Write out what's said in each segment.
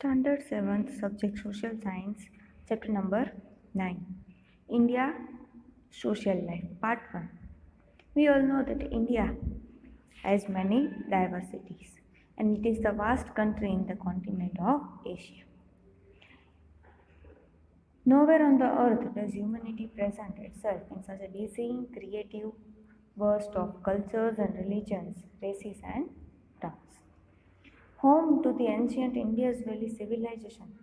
Standard 7th Subject Social Science, Chapter number 9, India Social Life, Part 1. We all know that India has many diversities and it is the vast country in the continent of Asia. Nowhere on the earth does humanity present itself in such a dizzying, creative burst of cultures and religions, races and tongues. Home to the ancient Indus Valley civilization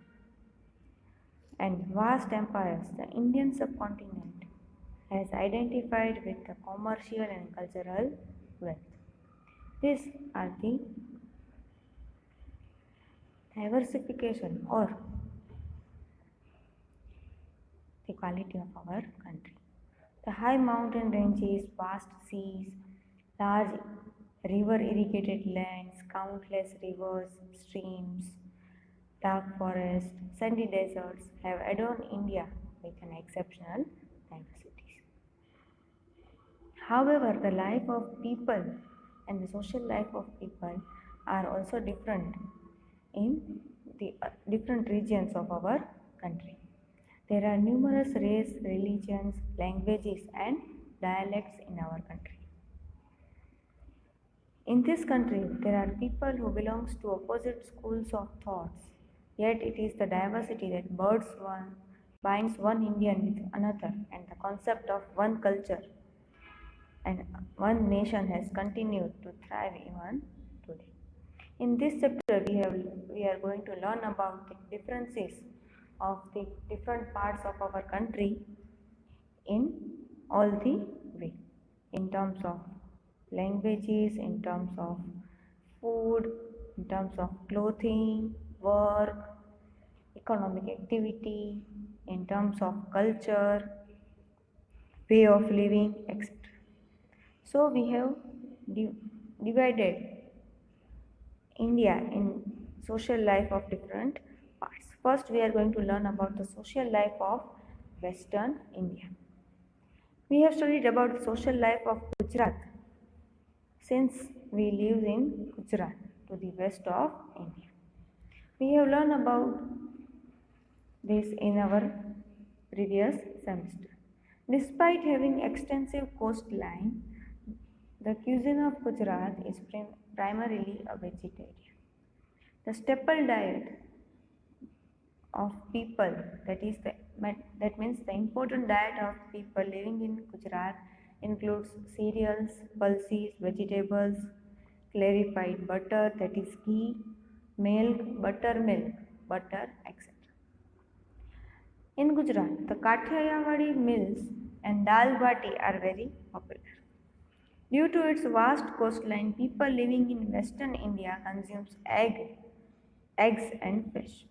and vast empires, the Indian subcontinent has identified with the commercial and cultural wealth. These are the diversification or the quality of our country. The high mountain ranges, vast seas, large river irrigated lands, countless rivers, streams, dark forests, sandy deserts have adorned India with an exceptional diversity. However, the life of people and the social life of people are also different in the different regions of our country. There are numerous race, religions, languages and dialects in our country. In this country, there are people who belong to opposite schools of thoughts, yet it is the diversity that binds one Indian with another, and the concept of one culture and one nation has continued to thrive even today. In this chapter, we are going to learn about the differences of the different parts of our country in all the way, in terms of languages, in terms of food, in terms of clothing, work, economic activity, in terms of culture, way of living, etc. So we have divided India in social life of different parts. First, we are going to learn about the social life of Western India. We have studied about the social life of Gujarat since we live in Gujarat to the west of India. We have learned about this in our previous semester. Despite having extensive coastline, the cuisine of Gujarat is primarily a vegetarian. The staple diet of people, that means the important diet of people living in Gujarat includes cereals, pulses, vegetables, clarified butter, that is ghee, milk, buttermilk, butter, etc. In Gujarat, the Kathiawadi meals and dal bati are very popular. Due to its vast coastline, people living in western India consumes eggs and fish.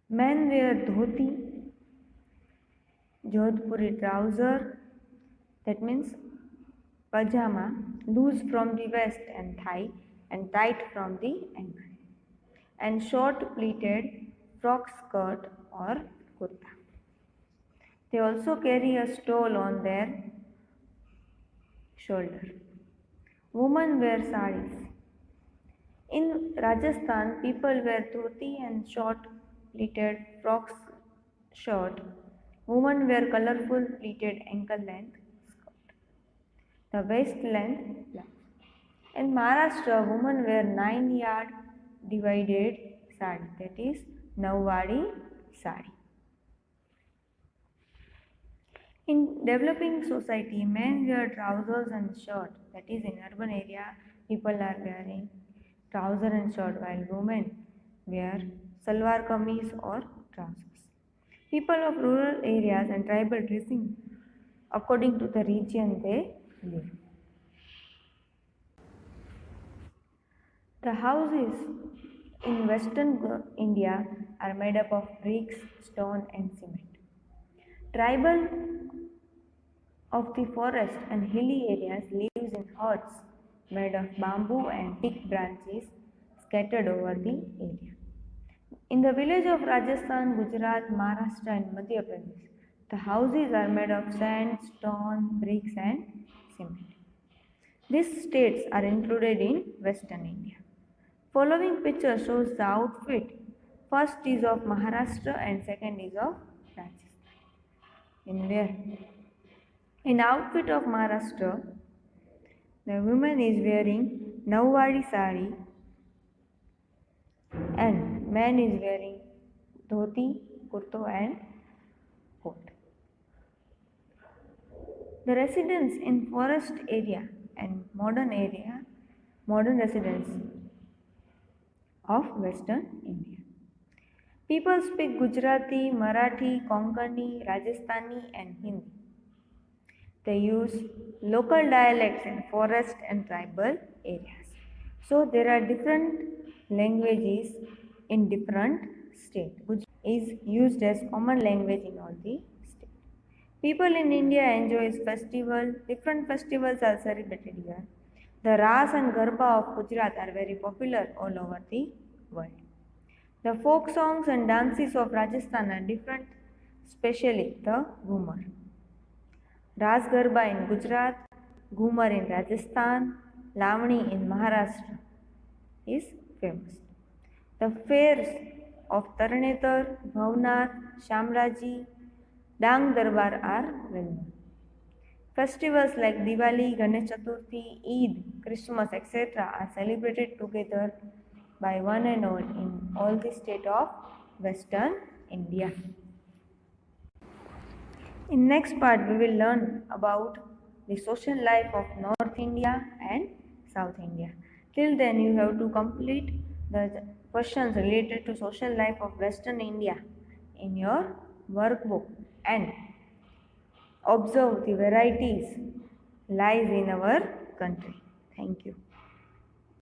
Men wear dhoti, Jodhpuri trouser, that means pajama, loose from the waist and thigh and tight from the ankle, and short pleated frock skirt or kurta. They also carry a stole on their shoulder. Women wear saris. In Rajasthan, people wear dhoti and short pleated frock shirt. Women wear colorful pleated ankle length skirt. The waist length blouse. In Maharashtra, women wear 9-yard divided sari, that is Nawwadi sari. In developing society, men wear trousers and shirt, that is in urban area, people are wearing trouser and shirt while women wear salwar kameez or trousers. People of rural areas and tribal dressing according to the region they live. The houses in western India are made up of bricks, stone and cement. Tribal of the forest and hilly areas lives in huts made of bamboo and thick branches scattered over the area. In the village of Rajasthan, Gujarat, Maharashtra and Madhya Pradesh, the houses are made of sand, stone, bricks and cement. These states are included in Western India. Following picture shows the outfit. First is of Maharashtra and second is of Rajasthan. In outfit of Maharashtra, the woman is wearing Nawari sari and man is wearing dhoti, kurto and coat. The residents in forest area and modern residents of western India. People speak Gujarati, Marathi, Konkani, Rajasthani and Hindi. They use local dialects in forest and tribal areas. So there are different languages in different states. Gujarati is used as common language in all the states. People in India enjoy festival. Different festivals are celebrated here. The Ras and Garba of Gujarat are very popular all over the world. The folk songs and dances of Rajasthan are different, especially the Ghumar. Ras Garba in Gujarat, Ghumar in Rajasthan, Lavani in Maharashtra is famous. The fairs of Tarnetar, Bhavnath, Shamraji, Dang Darbar are well known. Festivals like Diwali, Ganesh Chaturthi, Eid, Christmas, etc. are celebrated together by one and all in all the states of Western India. In next part, we will learn about the social life of North India and South India. Till then, you have to complete the questions related to social life of Western India in your workbook and observe the varieties lies in our country. Thank you.